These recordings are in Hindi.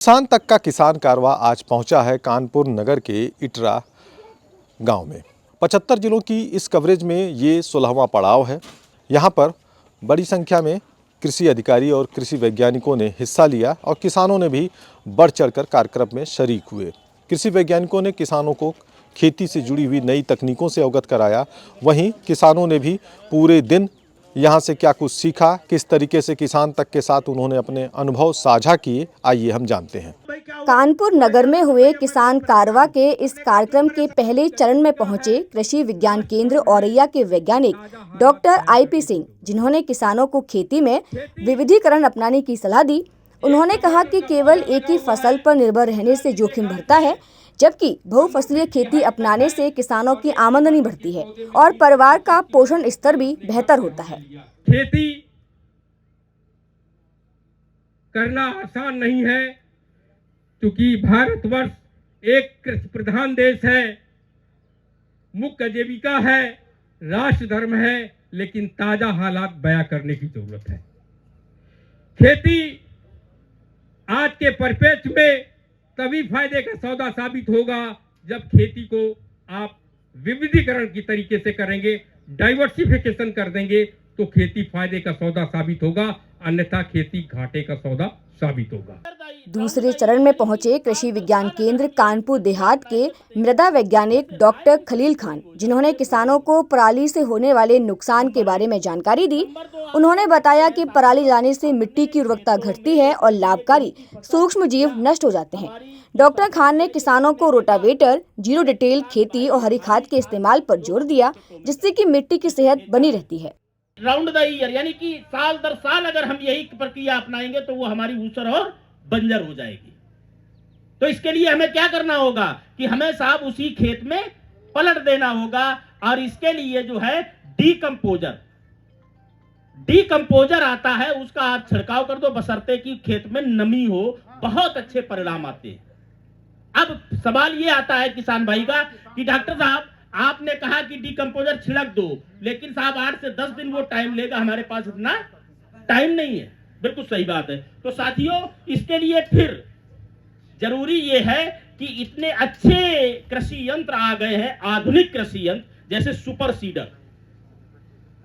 किसान तक का किसान कारवां आज पहुंचा है कानपुर नगर के इटरा गांव में। 75 जिलों की इस कवरेज में ये 16वां पड़ाव है। यहां पर बड़ी संख्या में कृषि अधिकारी और कृषि वैज्ञानिकों ने हिस्सा लिया और किसानों ने भी बढ़ चढ़कर कार्यक्रम में शरीक हुए। कृषि वैज्ञानिकों ने किसानों को खेती से जुड़ी हुई नई तकनीकों से अवगत कराया। वहीं किसानों ने भी पूरे दिन यहाँ से क्या कुछ सीखा, किस तरीके से किसान तक के साथ उन्होंने अपने अनुभव साझा किए, आइए हम जानते हैं। कानपुर नगर में हुए किसान कारवां के इस कार्यक्रम के पहले चरण में पहुंचे कृषि विज्ञान केंद्र औरैया के वैज्ञानिक डॉक्टर IP सिंह, जिन्होंने किसानों को खेती में विविधीकरण अपनाने की सलाह दी। उन्होंने कहा कि केवल एक ही फसल पर निर्भर रहने से जोखिम बढ़ता है, जबकि बहुफसलीय खेती अपनाने से किसानों की आमदनी बढ़ती है और परिवार का पोषण स्तर भी बेहतर होता है। खेती करना आसान नहीं है, क्योंकि भारतवर्ष एक कृषि प्रधान देश है, मुख्य जीविका है, राष्ट्र धर्म है, लेकिन ताजा हालात बयां करने की जरूरत है। खेती आज के परिप्रेक्ष्य में तभी फायदे का सौदा साबित होगा जब खेती को आप विविधीकरण की तरीके से करेंगे, डाइवर्सिफिकेशन कर देंगे, तो खेती फायदे का सौदा साबित होगा, अन्यथा खेती घाटे का सौदा साबित होगा। दूसरे चरण में पहुंचे कृषि विज्ञान केंद्र कानपुर देहात के मृदा वैज्ञानिक डॉक्टर खलील खान, जिन्होंने किसानों को पराली से होने वाले नुकसान के बारे में जानकारी दी। उन्होंने बताया कि पराली जलाने से मिट्टी की उर्वरकता घटती है और लाभकारी सूक्ष्म जीव नष्ट हो जाते हैं। डॉक्टर खान ने किसानों को रोटावेटर, जीरो डिटेल खेती और हरी खाद के इस्तेमाल पर जोर दिया, जिससे कि मिट्टी की सेहत बनी रहती है। राउंड द ईयर, यानी कि साल दर साल अगर हम यही प्रक्रिया अपनाएंगे तो वो हमारी ऊसर और बंजर हो जाएगी। तो इसके लिए हमें क्या करना होगा कि हमें साहब उसी खेत में पलट देना होगा, और इसके लिए जो है डीकंपोजर आता है, उसका आप छिड़काव कर दो, बशर्ते कि खेत में नमी हो, बहुत अच्छे परिणाम आते हैं। अब सवाल ये आता है किसान भाई का कि डॉक्टर साहब आपने कहा कि डीकंपोजर छिड़क दो, लेकिन साहब 8 से 10 दिन वो टाइम लेगा, हमारे पास इतना टाइम नहीं है। बिल्कुल सही बात है। तो साथियों, इसके लिए फिर जरूरी ये है कि इतने अच्छे कृषि यंत्र आ गए हैं, आधुनिक कृषि यंत्र, जैसे सुपर सीडर।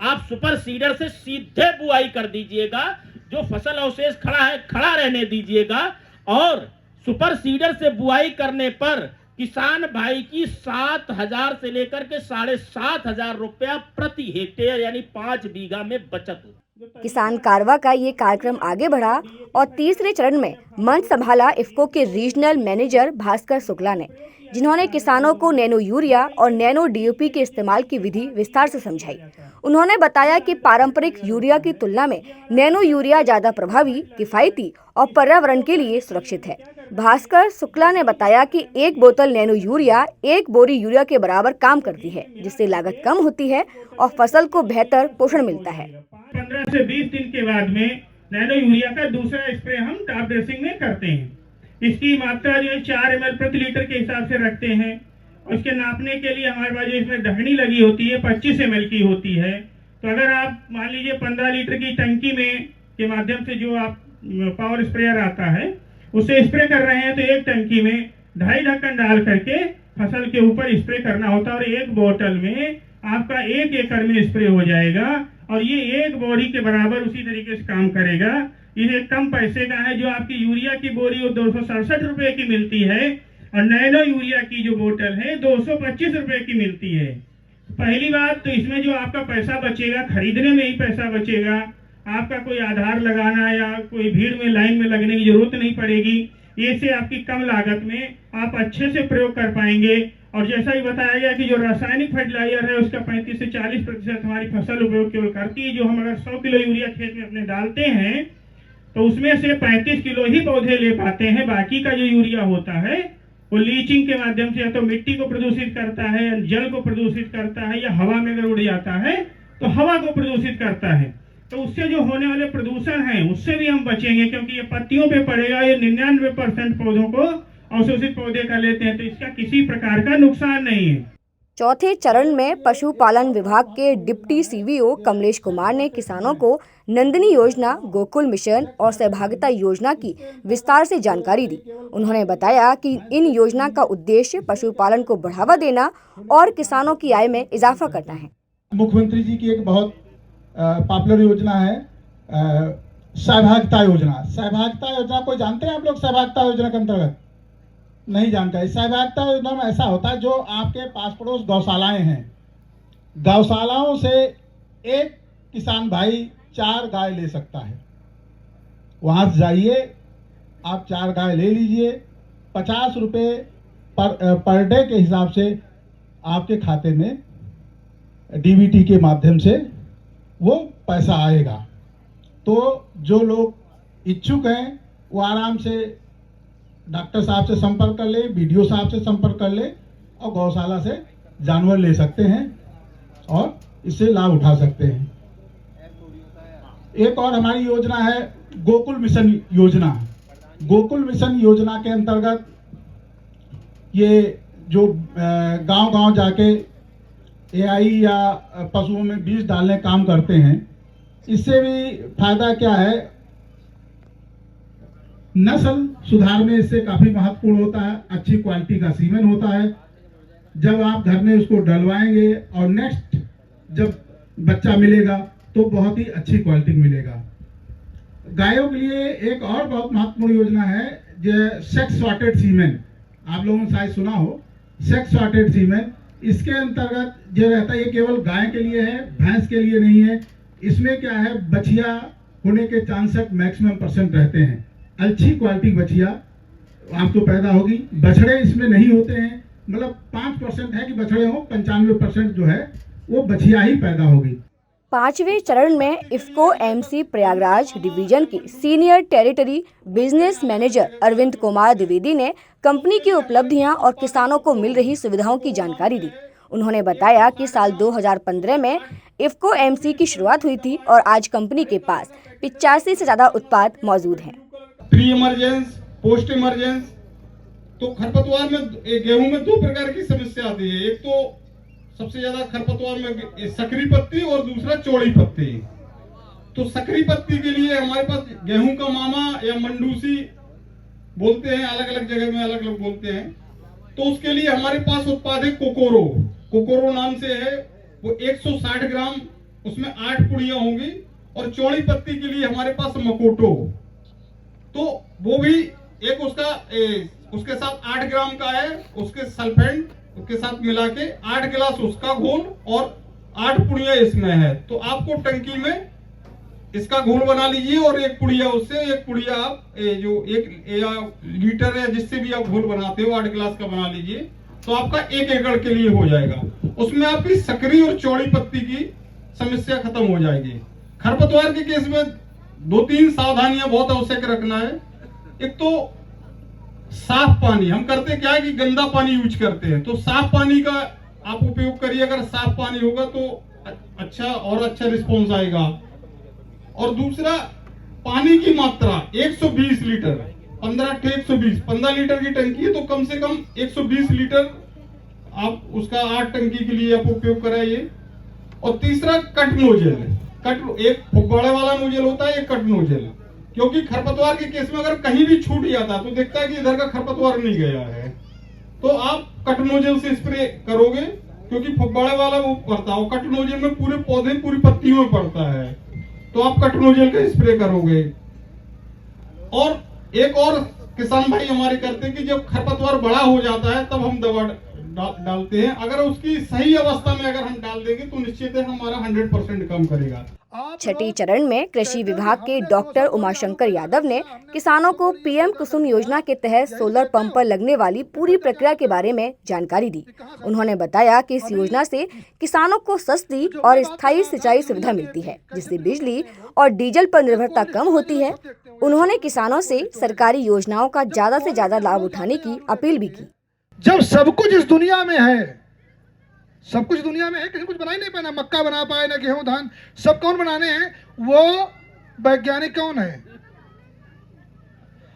आप सुपर सीडर से सीधे बुआई कर दीजिएगा, जो फसल अवशेष खड़ा है खड़ा रहने दीजिएगा, और सुपर सीडर से बुआई करने पर किसान भाई की 7,000 से लेकर के 7,500 रुपया प्रति हेक्टेयर, यानी 5 बीघा में बचत हो। किसान कारवां का ये कार्यक्रम आगे बढ़ा और तीसरे चरण में मंच संभाला इफ्को के रीजनल मैनेजर भास्कर शुक्ला ने, जिन्होंने किसानों को नैनो यूरिया और नैनो DAP के इस्तेमाल की विधि विस्तार से समझाई। उन्होंने बताया कि पारंपरिक यूरिया की तुलना में नैनो यूरिया ज्यादा प्रभावी, किफायती और पर्यावरण के लिए सुरक्षित है। भास्कर शुक्ला ने बताया कि एक बोतल नैनो यूरिया 1 बोरी यूरिया के बराबर काम करती है, जिससे लागत कम होती है और फसल को बेहतर पोषण मिलता है। 15 से 20 दिन के बाद में नैनो यूरिया का दूसरा स्प्रे हम टॉप ड्रेसिंग में करते हैं। इसकी मात्रा जो है 4 ml प्रति लीटर के हिसाब से रखते हैं। उसके नापने के लिए हमारे पास जो इसमें ढकनी लगी होती है 25 ml की होती है। तो अगर आप मान लीजिए 15 लीटर की टंकी में के माध्यम से जो आप पावर स्प्रेयर आता है उससे स्प्रे कर रहे हैं, तो एक टंकी में 2.5 ढक्कन डाल करके फसल के ऊपर स्प्रे करना होता है, और एक बोतल में आपका 1 एकड़ में स्प्रे हो जाएगा, और ये 1 बोरी के बराबर उसी तरीके से काम करेगा। ये कम पैसे का है। जो आपकी यूरिया की बोरी वो 267 रुपए की मिलती है, और नैनो यूरिया की जो बोतल है 225 रुपए की मिलती है। पहली बात तो इसमें जो आपका पैसा बचेगा, खरीदने में ही पैसा बचेगा, आपका कोई आधार लगाना या कोई भीड़ में लाइन में लगने की जरूरत नहीं पड़ेगी। ये से आपकी कम लागत में आप अच्छे से प्रयोग कर पाएंगे। और जैसा ही बताया गया कि जो रासायनिक फर्टिलाइजर है उसका 35 से 40% हमारी फसल उपयोग केवल करती है। जो हम अगर 100 किलो यूरिया खेत में अपने डालते हैं तो उसमें से 35 किलो ही पौधे ले पाते हैं। बाकी का जो यूरिया होता है वो लीचिंग के माध्यम से या तो मिट्टी को प्रदूषित करता है, या जल को प्रदूषित करता है, या हवा में अगर उड़ जाता है तो हवा को प्रदूषित करता है। तो उससे जो होने वाले प्रदूषण है उससे भी हम बचेंगे, क्योंकि ये पत्तियों पे पड़ेगा। ये 99% पौधों को अवशोषित पौधे कर लेते हैं, तो इसका किसी प्रकार का नुकसान नहीं है। चौथे चरण में पशुपालन विभाग के डिप्टी सीवीओ कमलेश कुमार ने किसानों को नंदिनी योजना, गोकुल मिशन और सहभागिता योजना की विस्तार से जानकारी दी। उन्होंने बताया कि इन योजना का उद्देश्य पशुपालन को बढ़ावा देना और किसानों की आय में इजाफा करना है। मुख्यमंत्री जी की एक बहुत पॉपुलर योजना है सहभागिता योजना। सहभागिता योजना को जानते हैं आप लोग? सहभागिता योजना के अंतर्गत नहीं जानकारी। सहभागिता योजना में ऐसा होता है, जो आपके पास पड़ोस गौशालाएं हैं, गौशालाओं से एक किसान भाई 4 गाय ले सकता है। वहां से जाइए, आप 4 गाय ले लीजिए, 50 रुपये पर डे के हिसाब से आपके खाते में डीबीटी के माध्यम से वो पैसा आएगा। तो जो लोग इच्छुक हैं वो आराम से डॉक्टर साहब से संपर्क कर ले, बीडीओ साहब से संपर्क कर ले और गौशाला से जानवर ले सकते हैं और इससे लाभ उठा सकते हैं। एक और हमारी योजना है गोकुल मिशन योजना। गोकुल मिशन योजना के अंतर्गत ये जो गांव-गांव जाके एआई या पशुओं में बीज डालने काम करते हैं, इससे भी फायदा क्या है, नस्ल सुधार में इससे काफी महत्वपूर्ण होता है। अच्छी क्वालिटी का सीमेन होता है। जब आप घर में उसको डलवाएंगे और नेक्स्ट जब बच्चा मिलेगा तो बहुत ही अच्छी क्वालिटी मिलेगा। गायों के लिए एक और बहुत महत्वपूर्ण योजना है जो सेक्स सॉर्टेड सीमेन। आप लोगों ने शायद सुना हो सेक्स सॉर्टेड सीमेन। इसके अंतर्गत जो रहता है, ये केवल गाय के लिए है, भैंस के लिए नहीं है। इसमें क्या है, बछिया होने के चांसेस मैक्सिमम % रहते हैं। अच्छी क्वालिटी बछिया आपको पैदा होगी। बछड़े इसमें नहीं होते हैं, मतलब 5% है कि बछड़े हो, 95% जो है वो बछिया ही पैदा होगी। 5वें चरण में इफ्को एमसी प्रयागराज डिवीजन के senior territory business manager Arvind Kumar Dwivedi ने कंपनी की उपलब्धियां और किसानों को मिल रही सुविधाओं की जानकारी दी। उन्होंने बताया कि साल 2015 में इफ्को एमसी की शुरुआत हुई थी और आज कंपनी के पास 85 से ज्यादा उत्पाद मौजूद हैं। Pre emergence, post emergence. तो खरपतवार में गेहूं में 2 प्रकार की समस्या आती है। एक तो सबसे ज्यादा खरपतवार में सकरी पत्ती और दूसरा चौड़ी पत्ती। तो सकरी पत्ती के लिए हमारे पास गेहूं का मामा या मंडूसी बोलते हैं, अलग अलग जगह में अलग अलग बोलते हैं। तो उसके लिए हमारे पास उत्पाद है कोकोरो। कोकोरो नाम से है वो 160 ग्राम, उसमें 8 पुड़ियां होंगी। और चौड़ी पत्ती के लिए हमारे पास मकोटो, तो वो भी एक उसके साथ 8 ग्राम का है। उसके सल्फेंट के साथ मिला के 8 गिलास उसका घोल और 8 पुड़िया इसमें है। तो आपको टंकी में इसका घोल बना लीजिए और 1 पुड़िया उससे, 1 पुड़िया आप जो 1 लीटर है जिससे भी आप घोल बनाते हो 8 गिलास का बना लीजिए। तो आपका 1 एकड़ के लिए हो जाएगा। उसमें आपकी सकरी और चौड़ी पत्ती की समस्या खत्म हो जाएगी। खरपतवार के केस में 2-3 सावधानियां बहुत आवश्यक रखना है। एक तो साफ पानी, हम करते क्या है कि गंदा पानी यूज करते हैं। तो साफ पानी का आप उपयोग करिए। अगर साफ पानी होगा तो अच्छा रिस्पॉन्स आएगा। और दूसरा, पानी की मात्रा 120 लीटर, 15 लीटर की टंकी है तो कम से कम 120 लीटर आप उसका 8 टंकी के लिए आप उपयोग कराइए। और तीसरा, कट नोजल। एक फुब्बारे वाला नोजल होता है, एक कट नोजल। क्योंकि खरपतवार के केस में अगर कहीं भी छूट जाता तो देखता है कि इधर का खरपतवार नहीं गया है, तो आप कट नोजल से स्प्रे करोगे। क्योंकि फुब्बारे वाला वो पड़ता है, कट नोजल में पूरे पौधे पूरी पत्तियों में पड़ता है, तो आप कट नोजल का स्प्रे करोगे। और एक और किसान भाई हमारे करते हैं कि जब खरपतवार बड़ा हो जाता है तब हम दवा डालते हैं। अगर उसकी सही अवस्था में अगर हम डाल देंगे तो निश्चित है हमारा 100% कम करेगा। छठी चरण में कृषि विभाग के डॉक्टर उमाशंकर यादव ने किसानों को पीएम कुसुम योजना के तहत सोलर पंप पर लगने वाली पूरी प्रक्रिया के बारे में जानकारी दी। उन्होंने बताया कि इस योजना से किसानों को सस्ती और स्थायी सिंचाई सुविधा मिलती है, जिससे बिजली और डीजल पर निर्भरता कम होती है। उन्होंने किसानों से सरकारी योजनाओं का ज्यादा से ज्यादा लाभ उठाने की अपील भी की। जब सब कुछ इस दुनिया में है, सब कुछ दुनिया में है, किसी कुछ बना ही नहीं पाए, ना मक्का बना पाए, ना गेहूं धान, सब कौन बनाने हैं? वो वैज्ञानिक कौन है?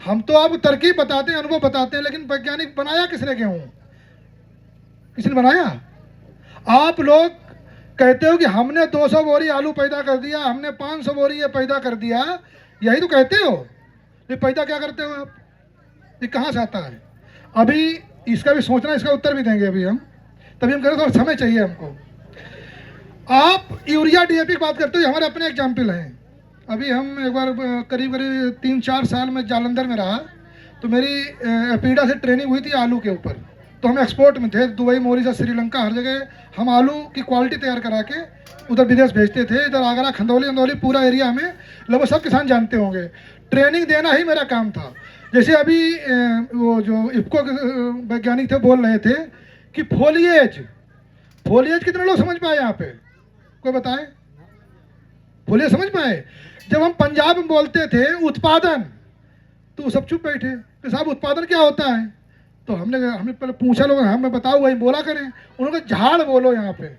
हम तो आपको तरकीब बताते हैं, अनुभव बताते हैं, लेकिन वैज्ञानिक बनाया किसने? गेहूं किसने बनाया? आप लोग कहते हो कि हमने 200 बोरी आलू पैदा कर दिया, हमने 500 बोरी ये पैदा कर दिया, यही तो कहते हो। ये पैदा क्या करते हो आप? ये कहाँ से आता है? अभी इसका भी सोचना, इसका उत्तर भी देंगे अभी हम, तभी हम करें, थोड़ा समय चाहिए हमको। आप यूरिया डीएपी की बात करते हो, हमारे अपने एग्जाम्पल हैं। अभी हम एक बार करीब 3-4 साल में जालंधर में रहा, तो मेरी एपीडा से ट्रेनिंग हुई थी आलू के ऊपर। तो हम एक्सपोर्ट में थे, दुबई, मॉरिशस, श्रीलंका, हर जगह हम आलू की क्वालिटी तैयार करा के उधर विदेश भेजते थे। इधर आगरा, खंदौली पूरा एरिया में लगभग सब किसान जानते होंगे। ट्रेनिंग देना ही मेरा काम था। जैसे अभी वो जो इफ्को के वैज्ञानिक थे बोल रहे थे कि फोलिएज कितने लोग समझ पाए यहाँ पे? कोई बताए? फोलिएज समझ पाए? जब हम पंजाब में बोलते थे उत्पादन, तो सब चुप बैठे कि साहब उत्पादन क्या होता है? तो हमने पहले पूछा, लोग हमें बताओ, वही बोला करें। उन्होंने झाड़ बोलो यहाँ पे,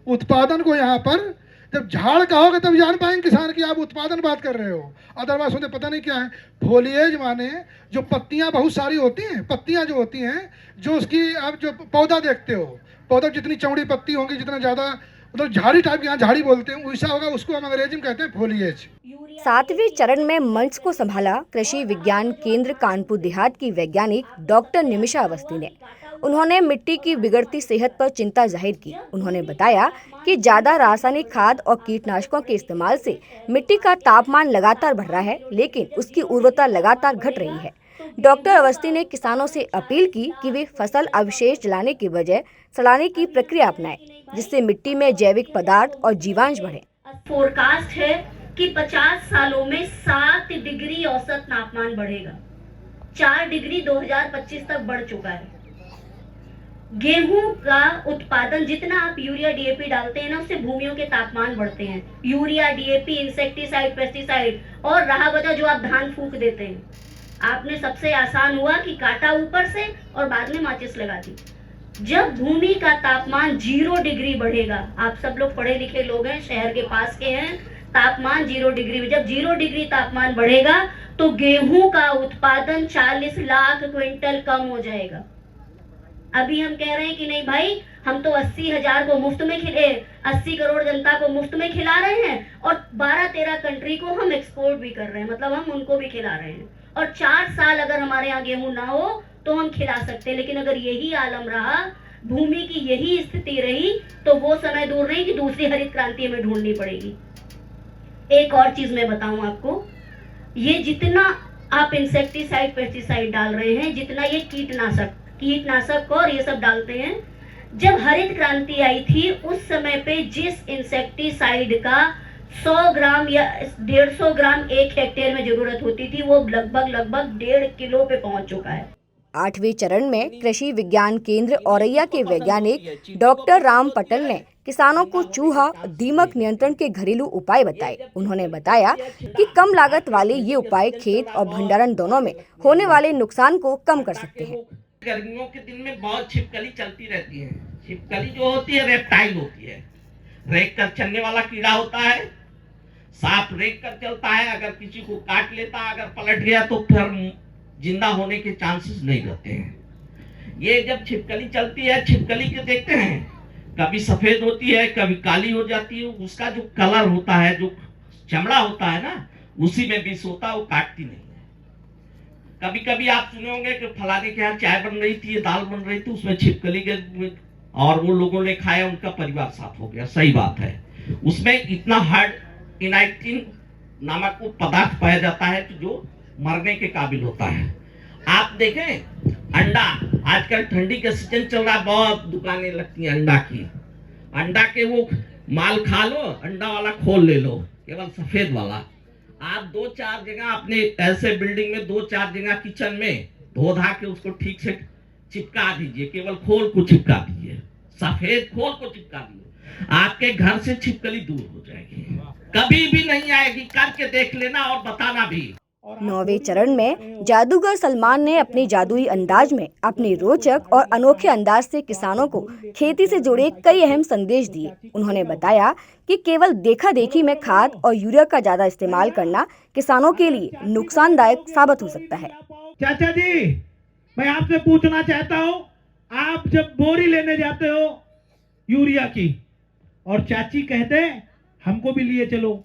उत्पादन को यहाँ पर जब झाड़ कहोगे तब जान पाएंगे किसान की आप उत्पादन बात कर रहे हो। अदरवाइज उन्हें पता नहीं क्या है। फोलिएज माने जो पत्तियां बहुत सारी होती हैं, पत्तियां जो होती हैं, जो उसकी आप जो पौधा देखते हो, पौधा जितनी चौड़ी पत्ती होंगी, जितना ज़्यादा मतलब झाड़ी टाइप, यहाँ झाड़ी बोलते हैं, वैसा होगा, उसको हम अंग्रेजी में कहते हैं फोलिएज। 7वें चरण में मंच को संभाला कृषि विज्ञान केंद्र कानपुर देहात की वैज्ञानिक डॉक्टर निमिषा अवस्थी ने। उन्होंने मिट्टी की बिगड़ती सेहत पर चिंता जाहिर की। उन्होंने बताया कि ज्यादा रासायनिक खाद और कीटनाशकों के इस्तेमाल से मिट्टी का तापमान लगातार बढ़ रहा है, लेकिन उसकी उर्वरता लगातार घट रही है। डॉक्टर अवस्थी ने किसानों से अपील की कि वे फसल अवशेष जलाने की बजाय सड़ाने की प्रक्रिया अपनाएं, जिससे मिट्टी में जैविक पदार्थ और जीवांश बढ़े। फोरकास्ट है कि 50 सालों में 7 डिग्री औसत तापमान बढ़ेगा। 4 डिग्री 2025 तक बढ़ चुका है। गेहूं का उत्पादन, जितना आप यूरिया डीएपी डालते हैं ना, उससे भूमियों के तापमान बढ़ते हैं। यूरिया डीएपी, इंसेक्टिसाइड, पेस्टिसाइड, और रहा बचा जो आप धान फूंक देते हैं। आपने सबसे आसान हुआ कि काटा ऊपर से और बाद में माचिस लगा दी। जब भूमि का तापमान 0 डिग्री बढ़ेगा, आप सब लोग पढ़े लिखे लोग हैं, शहर के पास के हैं, तापमान 0 डिग्री में, जब 0 डिग्री तापमान बढ़ेगा तो गेहूं का उत्पादन 40 लाख क्विंटल कम हो जाएगा। अभी हम कह रहे हैं कि नहीं भाई, हम तो 80,000 को मुफ्त में 80 करोड़ जनता को मुफ्त में खिला रहे हैं, और 12-13 कंट्री को हम एक्सपोर्ट भी कर रहे हैं, मतलब हम उनको भी खिला रहे हैं। और 4 साल अगर हमारे यहाँ गेहूं ना हो तो हम खिला सकते हैं। लेकिन अगर यही आलम रहा, भूमि की यही स्थिति रही, तो वो समय दूर नहीं कि दूसरी हरित क्रांति हमें ढूंढनी पड़ेगी। एक और चीज मैं बताऊं आपको, ये जितना आप इंसेक्टिसाइड, पेस्टिसाइड डाल रहे हैं, जितना ये कीटनाशक और ये सब डालते हैं, जब हरित क्रांति आई थी उस समय पे जिस इंसेक्टिसाइड का 100 ग्राम या 150 ग्राम 1 हेक्टेयर में जरूरत होती थी, वो लगभग 1.5 किलो पे पहुंच चुका है। 8वें चरण में कृषि विज्ञान केंद्र औरैया के वैज्ञानिक डॉक्टर राम पटल ने किसानों को चूहा, दीमक नियंत्रण के घरेलू उपाय बताए। उन्होंने बताया कि कम लागत वाले ये उपाय खेत और भंडारण दोनों में होने वाले नुकसान को कम कर सकते हैं। गर्मियों के दिन में बहुत छिपकली चलती रहती है। छिपकली जो होती है रेप्टाइल होती है, रेंग कर चलने वाला कीड़ा होता है। सांप रेंग कर चलता है, अगर किसी को काट लेता, अगर पलट गया तो फिर जिंदा होने के चांसेस नहीं रहते हैं। ये जब छिपकली चलती है, छिपकली के देखते हैं, कभी सफेद होती है, कभी काली हो जाती है। उसका जो कलर होता है, जो चमड़ा होता है ना, उसी में विष होता है, वो काटती नहीं है। कभी कभी आप सुने होंगे कि फलाने के यहाँ चाय बन रही थी, दाल बन रही थी, उसमें छिपकली के, और वो लोगों ने खाया, उनका परिवार साफ हो गया। सही बात है। उसमें इतना हार्ड इनाइटिन नामक वो पदार्थ पाया जाता है कि जो मरने के काबिल होता है। आप देखें अंडा, आजकल ठंडी का सीजन चल रहा है, बहुत दुकानें लगती हैं अंडा की। अंडा के वो माल खा लो, अंडा वाला खोल ले लो, केवल सफेद वाला। आप 2-4 जगह अपने ऐसे बिल्डिंग में 2-4 जगह किचन में धो धा के उसको ठीक से चिपका दीजिए, केवल खोल को चिपका दीजिए, सफेद खोल को चिपका दीजिए, आपके घर से छिपकली दूर हो जाएगी, कभी भी नहीं आएगी। करके देख लेना और बताना भी। 9वें चरण में जादूगर सलमान ने अपने जादुई अंदाज में अपने रोचक और अनोखे अंदाज से किसानों को खेती से जुड़े कई अहम संदेश दिए। उन्होंने बताया कि केवल देखा देखी में खाद और यूरिया का ज्यादा इस्तेमाल करना किसानों के लिए नुकसानदायक साबित हो सकता है। चाचा जी, मैं आपसे पूछना चाहता हूँ, आप जब बोरी लेने जाते हो यूरिया की, और चाची कहते हैं हमको भी लिए चलो।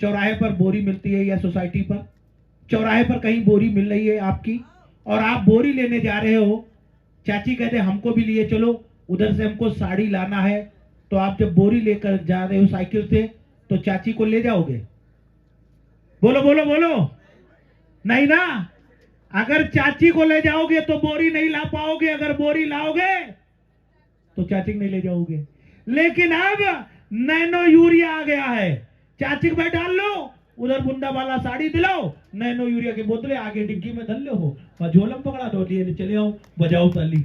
चौराहे पर बोरी मिलती है या सोसाइटी पर, चौराहे पर कहीं बोरी मिल रही है आपकी और आप बोरी लेने जा रहे हो, चाची कहते हमको भी लिए चलो, उधर से हमको साड़ी लाना है। तो आप जब बोरी लेकर जा रहे हो साइकिल से तो चाची को ले जाओगे? बोलो बोलो बोलो, नहीं ना। अगर चाची को ले जाओगे तो बोरी नहीं ला पाओगे, अगर बोरी लाओगे तो चाची को नहीं ले जाओगे। लेकिन अब नैनो यूरिया आ गया है, चाची को बैठा लो, उधर बुंदा वाला साड़ी दिलाओ, नैनो यूरिया की बोतलें आगे डिग्गी में धर लो हो, झोलम पकड़ा दो, लिए चले आओ, बजाओ ताली।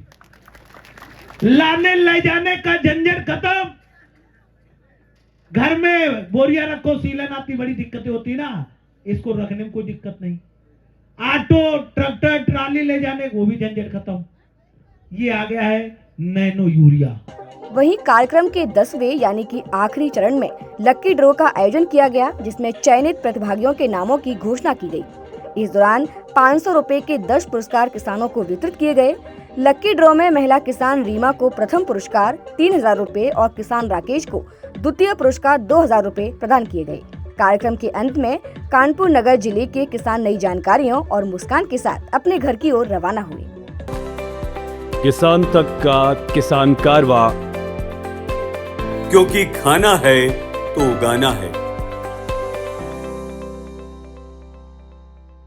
लाने ले जाने का झंझट खत्म। घर में बोरिया रखो, सीलन आती, बड़ी दिक्कतें होती ना, इसको रखने में कोई दिक्कत नहीं। ऑटो, ट्रैक्टर, ट्राली ले जाने वो भी झंझट खत्म। ये आ गया है नैनो यूरिया। वहीं कार्यक्रम के 10वें यानी कि आखिरी चरण में लक्की ड्रॉ का आयोजन किया गया, जिसमें चयनित प्रतिभागियों के नामों की घोषणा की गई। इस दौरान 500 रुपए के 10 पुरस्कार किसानों को वितरित किए गए। लक्की ड्रॉ में महिला किसान रीमा को प्रथम पुरस्कार 3000 रुपए और किसान राकेश को द्वितीय पुरस्कार 2000 रुपए प्रदान किए गए। कार्यक्रम के अंत में कानपुर नगर जिले के किसान नई जानकारियों और मुस्कान के साथ अपने घर की ओर रवाना हुए। किसान तक का किसान कारवा, क्योंकि खाना है तो उगाना है।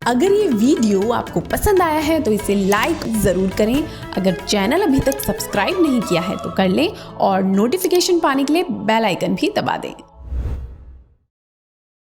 अगर ये वीडियो आपको पसंद आया है तो इसे लाइक ज़रूर करें। अगर चैनल अभी तक सब्सक्राइब नहीं किया है तो कर लें और नोटिफिकेशन पाने के लिए बेल आइकन भी दबा दें।